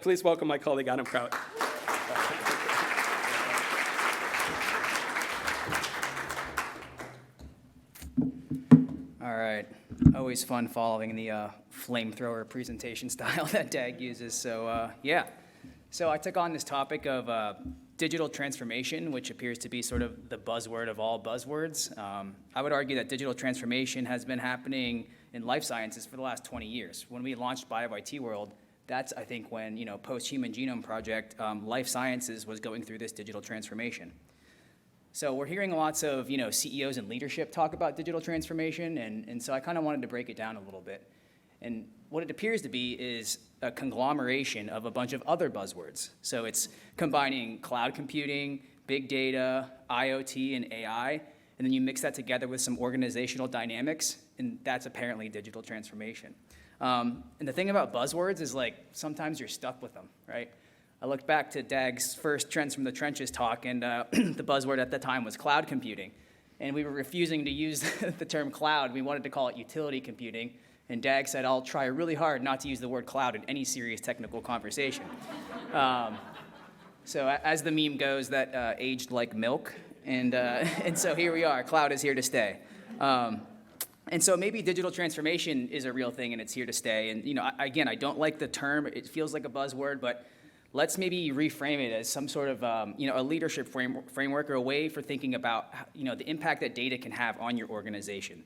Please welcome my colleague, Adam Kraut. All right. Always fun following the flamethrower presentation style that Dag uses. So I took on this topic of digital transformation, which appears to be sort of the buzzword of all buzzwords. I would argue that digital transformation has been happening in life sciences for the last 20 years. When we launched BioIT World, that's, I think, when, post-Human Genome Project, life sciences was going through this digital transformation. So we're hearing lots of, CEOs and leadership talk about digital transformation, and so I kind of wanted to break it down a little bit. And what it appears to be is a conglomeration of a bunch of other buzzwords. So it's combining cloud computing, big data, IoT, and AI, and then you mix that together with some organizational dynamics, and that's apparently digital transformation. And the thing about buzzwords is, sometimes you're stuck with them, right? I looked back to Dag's first Trends from the Trenches talk, and the buzzword at the time was cloud computing. And we were refusing to use the term cloud. We wanted to call it utility computing. And Dag said, I'll try really hard not to use the word cloud in any serious technical conversation. So as the meme goes, that aged like milk. And so here we are. Cloud is here to stay. And so maybe digital transformation is a real thing and it's here to stay. And, I don't like the term. It feels like a buzzword, but let's maybe reframe it as some sort of, a leadership framework or a way for thinking about, the impact that data can have on your organization.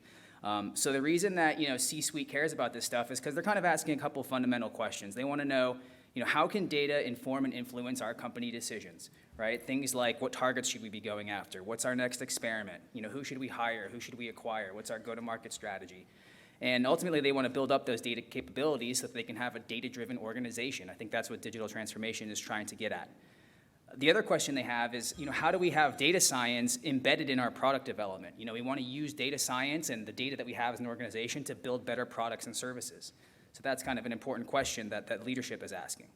So the reason that, C-suite cares about this stuff is because they're kind of asking a couple fundamental questions. They want to know, how can data inform and influence our company decisions, right? Things like what targets should we be going after? What's our next experiment? Who should we hire? Who should we acquire? What's our go-to-market strategy? And ultimately, they want to build up those data capabilities so that they can have a data-driven organization. I think that's what digital transformation is trying to get at. The other question they have is, how do we have data science embedded in our product development? We want to use data science and the data that we have as an organization to build better products and services. So that's kind of an important question that leadership is asking.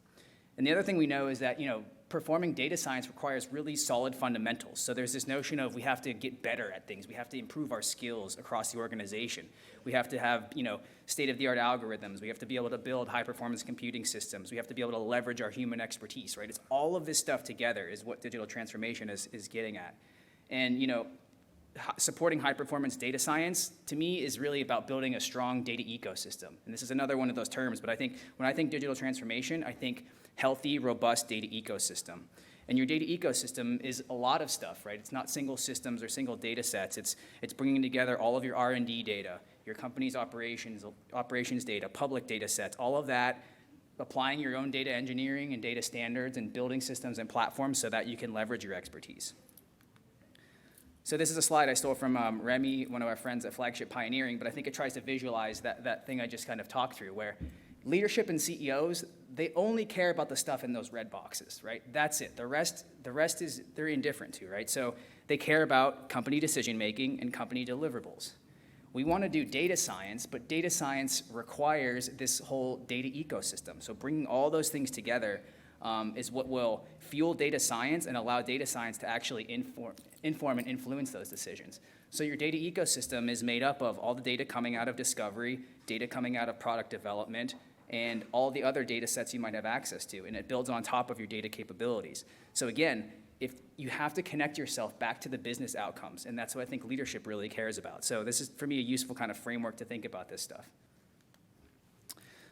And the other thing we know is that, performing data science requires really solid fundamentals. So there's this notion of we have to get better at things. We have to improve our skills across the organization. We have to have, state-of-the-art algorithms. We have to be able to build high-performance computing systems. We have to be able to leverage our human expertise, right? It's all of this stuff together is what digital transformation is getting at. And, supporting high-performance data science, to me, is really about building a strong data ecosystem. And this is another one of those terms, but when I think digital transformation, I think healthy, robust data ecosystem. And your data ecosystem is a lot of stuff, right? It's not single systems or single data sets. It's bringing together all of your R&D data, your company's operations data, public data sets, all of that, applying your own data engineering and data standards and building systems and platforms so that you can leverage your expertise. So this is a slide I stole from Remy, one of our friends at Flagship Pioneering, but I think it tries to visualize that thing I just kind of talked through, where leadership and CEOs, they only care about the stuff in those red boxes, right? That's it. The rest is they're indifferent to, right? So they care about company decision-making and company deliverables. We want to do data science, but data science requires this whole data ecosystem. So bringing all those things together is what will fuel data science and allow data science to actually inform and influence those decisions. So your data ecosystem is made up of all the data coming out of discovery, data coming out of product development, and all the other data sets you might have access to, and it builds on top of your data capabilities. So again, if you have to connect yourself back to the business outcomes, and that's what I think leadership really cares about. So this is, for me, a useful kind of framework to think about this stuff.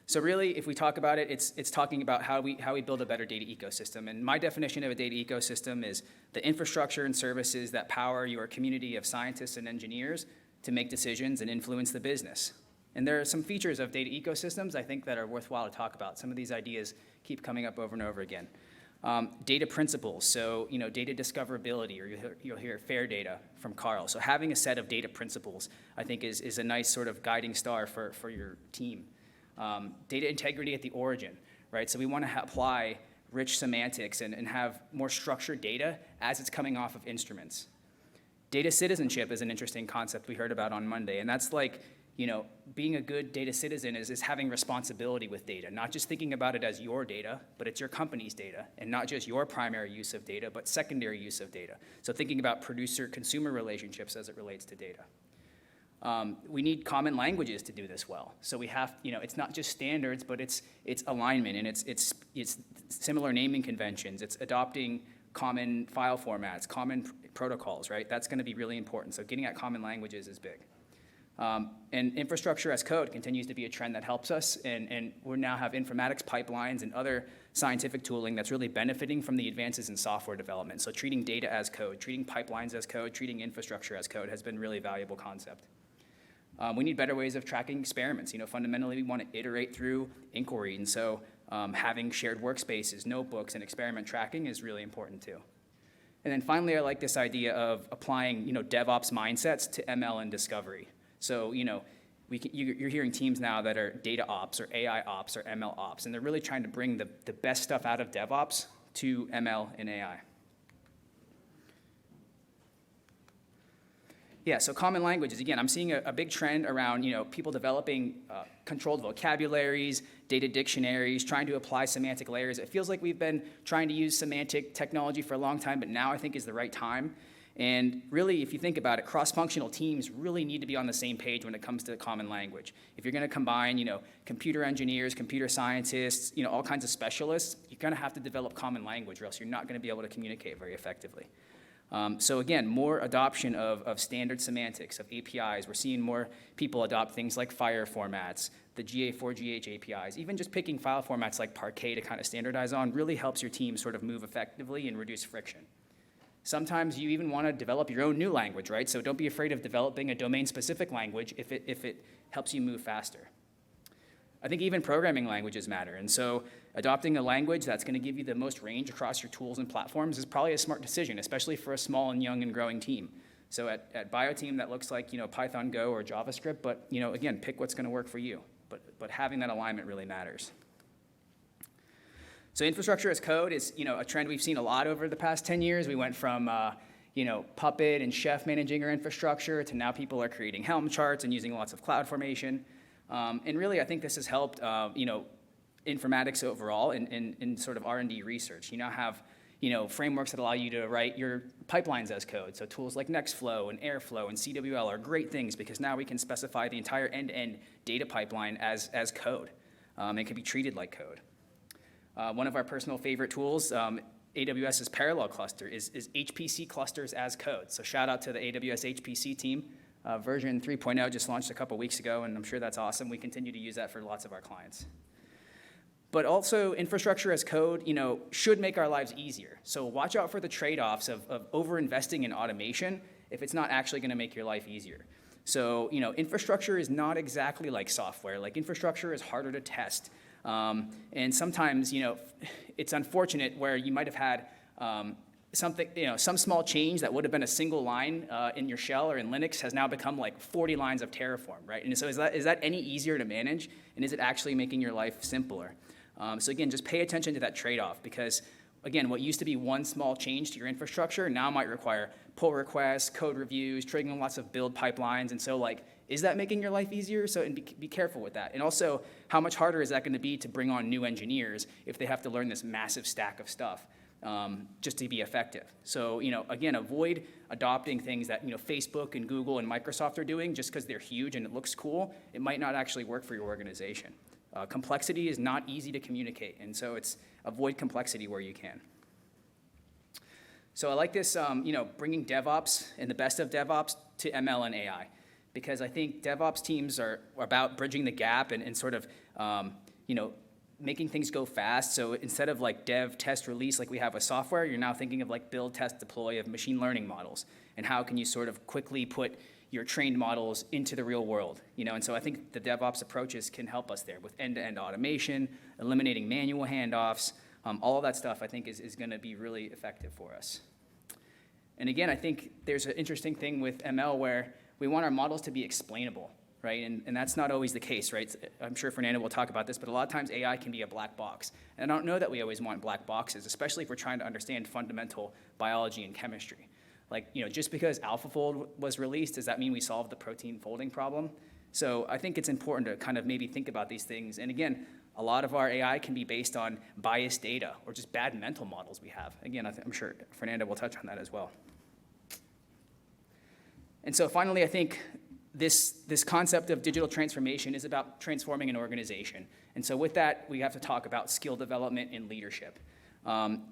So really, if we talk about it, it's talking about how we build a better data ecosystem. And my definition of a data ecosystem is the infrastructure and services that power your community of scientists and engineers to make decisions and influence the business. And there are some features of data ecosystems I think that are worthwhile to talk about. Some of these ideas keep coming up over and over again. Data principles, so data discoverability, or you'll hear fair data from Carl. So having a set of data principles, I think, is a nice sort of guiding star for your team. Data integrity at the origin, right? So we want to apply rich semantics and have more structured data as it's coming off of instruments. Data citizenship is an interesting concept we heard about on Monday, and that's being a good data citizen is having responsibility with data, not just thinking about it as your data, but it's your company's data, and not just your primary use of data, but secondary use of data. So thinking about producer-consumer relationships as it relates to data. We need common languages to do this well. So we have, it's not just standards, but it's alignment, and it's similar naming conventions. It's adopting common file formats, common protocols, right? That's going to be really important. So getting at common languages is big. And infrastructure as code continues to be a trend that helps us, and we now have informatics pipelines and other scientific tooling that's really benefiting from the advances in software development. So treating data as code, treating pipelines as code, treating infrastructure as code has been really valuable concept. We need better ways of tracking experiments. Fundamentally, we want to iterate through inquiry, and so having shared workspaces, notebooks, and experiment tracking is really important too. And then finally, I like this idea of applying, DevOps mindsets to ML and discovery. So, you're hearing teams now that are data ops or AI ops or ML ops, and they're really trying to bring the best stuff out of DevOps to ML and AI. Yeah, so common languages. Again, I'm seeing a big trend around, people developing controlled vocabularies, data dictionaries, trying to apply semantic layers. It feels like we've been trying to use semantic technology for a long time, but now I think is the right time. And really, if you think about it, cross-functional teams really need to be on the same page when it comes to common language. If you're going to combine, computer engineers, computer scientists, all kinds of specialists, you're going to have to develop common language, or else you're not going to be able to communicate very effectively. So again, more adoption of standard semantics, of APIs. We're seeing more people adopt things like FHIR formats, the GA4GH APIs. Even just picking file formats like Parquet to kind of standardize on really helps your team sort of move effectively and reduce friction. Sometimes you even want to develop your own new language, right? So don't be afraid of developing a domain-specific language if it helps you move faster. I think even programming languages matter, and so adopting a language that's going to give you the most range across your tools and platforms is probably a smart decision, especially for a small and young and growing team. So at BioTeam, that looks like Python, Go, or JavaScript, but again, pick what's going to work for you. But having that alignment really matters. So infrastructure as code is a trend we've seen a lot over the past 10 years. We went from Puppet and Chef managing our infrastructure to now people are creating Helm charts and using lots of CloudFormation. And really, I think this has helped informatics overall in sort of R&D research. You now have frameworks that allow you to write your pipelines as code. So tools like Nextflow and Airflow and CWL are great things because now we can specify the entire end-to-end data pipeline as code. It can be treated like code. One of our personal favorite tools, AWS's Parallel Cluster, is HPC clusters as code. So shout out to the AWS HPC team. Version 3.0 just launched a couple weeks ago, and I'm sure that's awesome. We continue to use that for lots of our clients. But also, infrastructure as code, should make our lives easier. So watch out for the trade-offs of over-investing in automation if it's not actually going to make your life easier. So, infrastructure is not exactly like software. Like, infrastructure is harder to test. And sometimes, it's unfortunate where you might have had something, some small change that would have been a single line in your shell or in Linux has now become like 40 lines of Terraform, right? And so is that any easier to manage? And is it actually making your life simpler? So again, just pay attention to that trade-off because, again, what used to be one small change to your infrastructure now might require pull requests, code reviews, triggering lots of build pipelines. And so, is that making your life easier? So and be careful with that. And also, how much harder is that going to be to bring on new engineers if they have to learn this massive stack of stuff just to be effective? So, again, avoid adopting things that, Facebook and Google and Microsoft are doing just because they're huge and it looks cool. It might not actually work for your organization. Complexity is not easy to communicate, and so avoid complexity where you can. So I like this, bringing DevOps and the best of DevOps to ML and AI, because I think DevOps teams are about bridging the gap and sort of, making things go fast. So instead of dev, test, release like we have with software, you're now thinking of build, test, deploy of machine learning models, and how can you sort of quickly put your trained models into the real world, and so I think the DevOps approaches can help us there with end-to-end automation, eliminating manual handoffs, all of that stuff I think is going to be really effective for us. And again, I think there's an interesting thing with ML where we want our models to be explainable, right? And that's not always the case, right? I'm sure Fernando will talk about this, but a lot of times AI can be a black box. And I don't know that we always want black boxes, especially if we're trying to understand fundamental biology and chemistry. Just because AlphaFold was released, does that mean we solved the protein folding problem? So I think it's important to kind of maybe think about these things. And again, a lot of our AI can be based on biased data or just bad mental models we have. Again, I'm sure Fernando will touch on that as well. And so finally, I think this concept of digital transformation is about transforming an organization. And so with that, we have to talk about skill development and leadership.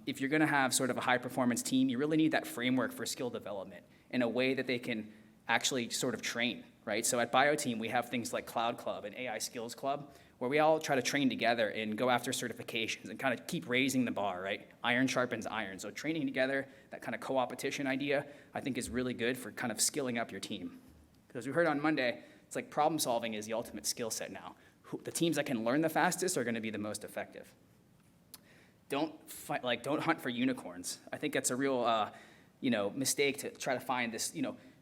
If you're gonna have sort of a high-performance team, you really need that framework for skill development in a way that they can actually sort of train, right? So at BioTeam, we have things like Cloud Club and AI Skills Club, where we all try to train together and go after certifications and kind of keep raising the bar, right? Iron sharpens iron. So training together, that kind of co-opetition idea, I think is really good for kind of skilling up your team. Because we heard on Monday, it's like problem solving is the ultimate skill set now. The teams that can learn the fastest are gonna be the most effective. Don't hunt for unicorns. I think that's a real mistake to try to find this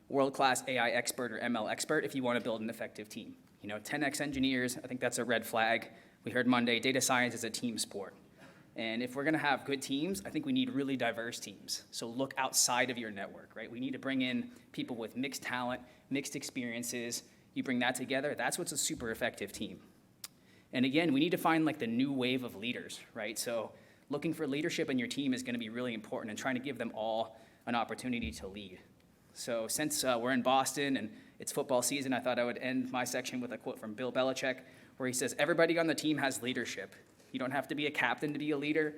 world-class AI expert or ML expert if you want to build an effective team. 10x engineers, I think that's a red flag. We heard Monday, data science is a team sport. And if we're gonna have good teams, I think we need really diverse teams. So look outside of your network, right? We need to bring in people with mixed talent, mixed experiences. You bring that together, that's what's a super effective team. And again, we need to find like the new wave of leaders, right? So looking for leadership in your team is gonna be really important and trying to give them all an opportunity to lead. So since we're in Boston and it's football season, I thought I would end my section with a quote from Bill Belichick, where he says, everybody on the team has leadership. You don't have to be a captain to be a leader.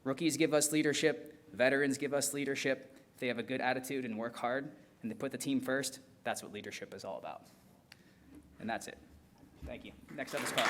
Rookies give us leadership. Veterans give us leadership. If they have a good attitude and work hard and they put the team first, that's what leadership is all about. And that's it. Thank you. Next up is Kraut.